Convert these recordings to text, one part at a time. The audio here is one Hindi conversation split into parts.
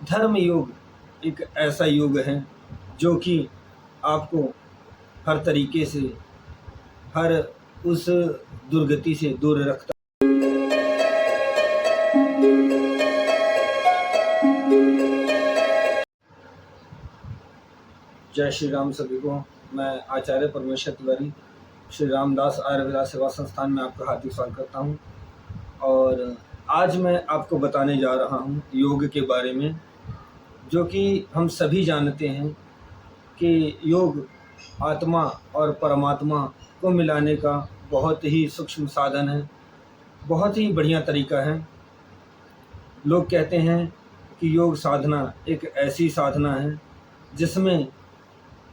धर्म योग एक ऐसा योग है जो कि आपको हर तरीके से, हर उस दुर्गति से दूर रखता है। जय श्री राम सभी को। मैं आचार्य परमेश्वर तिवारी श्री रामदास आयुर्वेदा सेवा संस्थान में आपका हार्दिक स्वागत करता हूं। और आज मैं आपको बताने जा रहा हूं योग के बारे में, जो कि हम सभी जानते हैं कि योग आत्मा और परमात्मा को मिलाने का बहुत ही सूक्ष्म साधन है, बहुत ही बढ़िया तरीका है। लोग कहते हैं कि योग साधना एक ऐसी साधना है जिसमें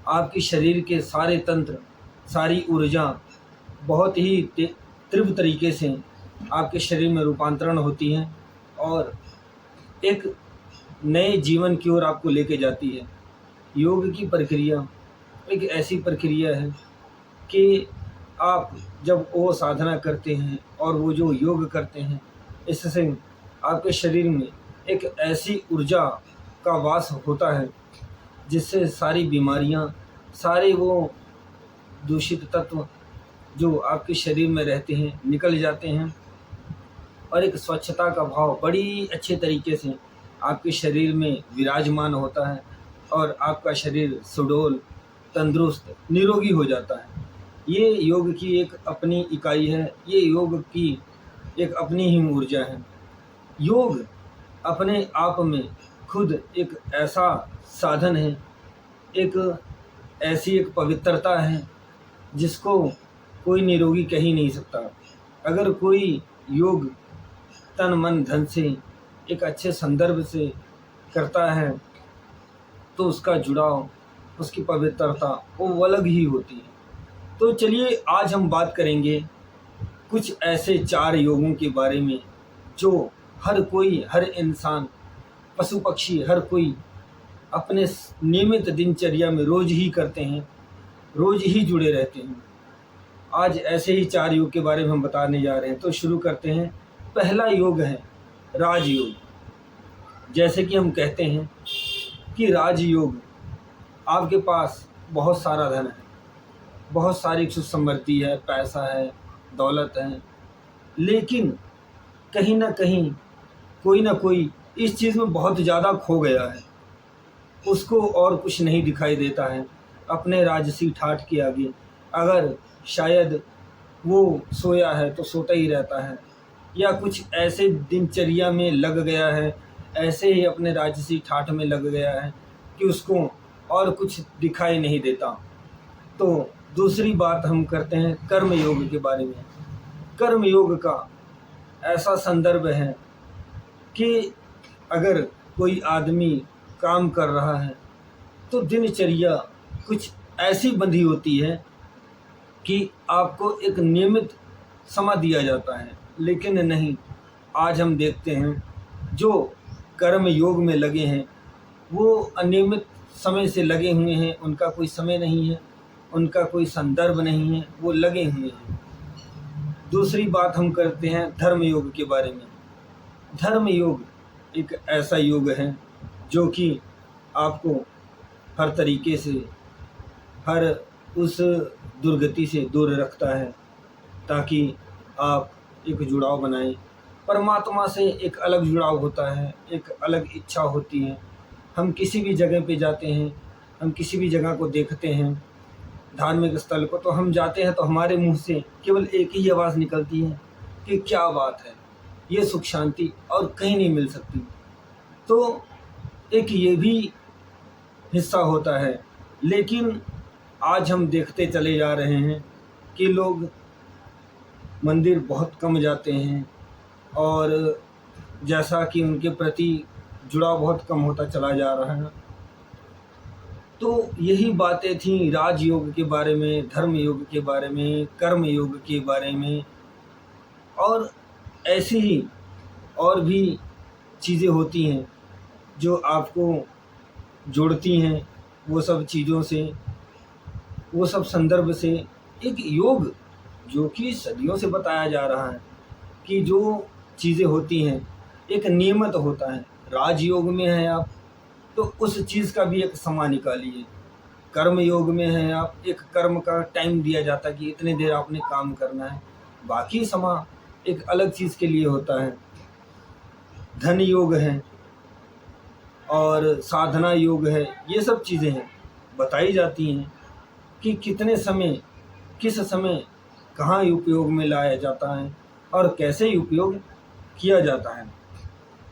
आपके शरीर के सारे तंत्र, सारी ऊर्जा बहुत ही तीव्र तरीके से आपके शरीर में रूपांतरण होती है और एक नए जीवन की ओर आपको लेके जाती है। योग की प्रक्रिया एक ऐसी प्रक्रिया है कि आप जब वो साधना करते हैं और वो जो योग करते हैं, इससे आपके शरीर में एक ऐसी ऊर्जा का वास होता है जिससे सारी बीमारियां, सारे वो दूषित तत्व जो आपके शरीर में रहते हैं निकल जाते हैं और एक स्वच्छता का भाव बड़ी अच्छे तरीके से आपके शरीर में विराजमान होता है और आपका शरीर सुडौल, तंदुरुस्त, निरोगी हो जाता है। ये योग की एक अपनी इकाई है, ये योग की एक अपनी ही ऊर्जा है। योग अपने आप में खुद एक ऐसा साधन है, एक ऐसी एक पवित्रता है जिसको कोई निरोगी कह ही नहीं सकता। अगर कोई योग तन मन धन से एक अच्छे संदर्भ से करता है तो उसका जुड़ाव, उसकी पवित्रता वो अलग ही होती है। तो चलिए आज हम बात करेंगे कुछ ऐसे 4 योगों के बारे में जो हर कोई, हर इंसान, पशु पक्षी, हर कोई अपने नियमित दिनचर्या में रोज ही करते हैं, रोज ही जुड़े रहते हैं। आज ऐसे ही 4 योग के बारे में हम बताने जा रहे हैं। तो शुरू करते हैं। पहला योग है राजयोग। जैसे कि हम कहते हैं कि राजयोग, आपके पास बहुत सारा धन है, बहुत सारी सुख समृद्धि है, पैसा है, दौलत है, लेकिन कहीं ना कहीं कोई ना कोई इस चीज़ में बहुत ज़्यादा खो गया है, उसको और कुछ नहीं दिखाई देता है अपने राजसी ठाठ के आगे। अगर शायद वो सोया है तो सोता ही रहता है, या कुछ ऐसे दिनचर्या में लग गया है, ऐसे ही अपने राजसी ठाठ में लग गया है कि उसको और कुछ दिखाई नहीं देता। तो दूसरी बात हम करते हैं कर्म योग के बारे में। कर्म योग का ऐसा संदर्भ है कि अगर कोई आदमी काम कर रहा है तो दिनचर्या कुछ ऐसी बंधी होती है कि आपको एक नियमित समय दिया जाता है, लेकिन नहीं, आज हम देखते हैं जो कर्म योग में लगे हैं वो अनियमित समय से लगे हुए हैं, उनका कोई समय नहीं है, उनका कोई संदर्भ नहीं है, वो लगे हुए हैं। दूसरी बात हम करते हैं धर्म योग के बारे में। धर्म योग एक ऐसा योग है जो कि आपको हर तरीके से, हर उस दुर्गति से दूर रखता है, ताकि आप एक जुड़ाव बनाएं। परमात्मा से एक अलग जुड़ाव होता है, एक अलग इच्छा होती है। हम किसी भी जगह पे जाते हैं, हम किसी भी जगह को देखते हैं, धार्मिक स्थल को, तो हम जाते हैं तो हमारे मुंह से केवल एक ही आवाज़ निकलती है कि क्या बात है, ये सुख शांति और कहीं नहीं मिल सकती। तो एक ये भी हिस्सा होता है। लेकिन आज हम देखते चले जा रहे हैं कि लोग मंदिर बहुत कम जाते हैं और जैसा कि उनके प्रति जुड़ाव बहुत कम होता चला जा रहा है। तो यही बातें थीं राजयोग के बारे में, धर्म योग के बारे में, कर्म योग के बारे में, और ऐसी ही और भी चीज़ें होती हैं जो आपको जोड़ती हैं वो सब चीज़ों से, वो सब संदर्भ से। एक योग जो कि सदियों से बताया जा रहा है कि जो चीज़ें होती हैं एक नियमित होता है। राजयोग में हैं आप तो उस चीज़ का भी एक समय निकालिए। कर्म योग में है आप, एक कर्म का टाइम दिया जाता है कि इतनी देर आपने काम करना है, बाकी समय एक अलग चीज़ के लिए होता है। धन योग है और साधना योग है, ये सब चीज़ें हैं बताई जाती हैं कि कितने समय, किस समय कहाँ उपयोग में लाया जाता है और कैसे उपयोग किया जाता है।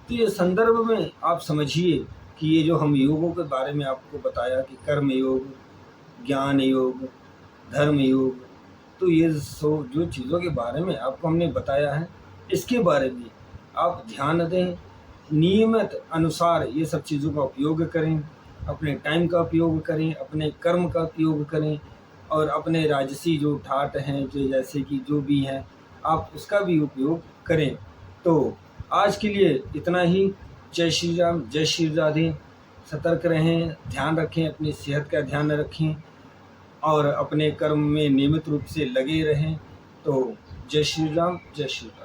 तो ये संदर्भ में आप समझिए कि ये जो हम योगों के बारे में आपको बताया कि कर्म योग, ज्ञान योग, धर्म योग, तो ये जो चीज़ों के बारे में आपको हमने बताया है, इसके बारे में आप ध्यान दें, नियमित अनुसार ये सब चीज़ों का उपयोग करें, अपने टाइम का उपयोग करें, अपने कर्म का उपयोग करें और अपने राजसी जो ठाट हैं, जो जैसे कि जो भी हैं, आप उसका भी उपयोग करें। तो आज के लिए इतना ही। जय श्री राम, जय श्री राधे। सतर्क रहें, ध्यान रखें, अपनी सेहत का ध्यान रखें और अपने कर्म में नियमित रूप से लगे रहें। तो जय श्री राम, जय श्री राम।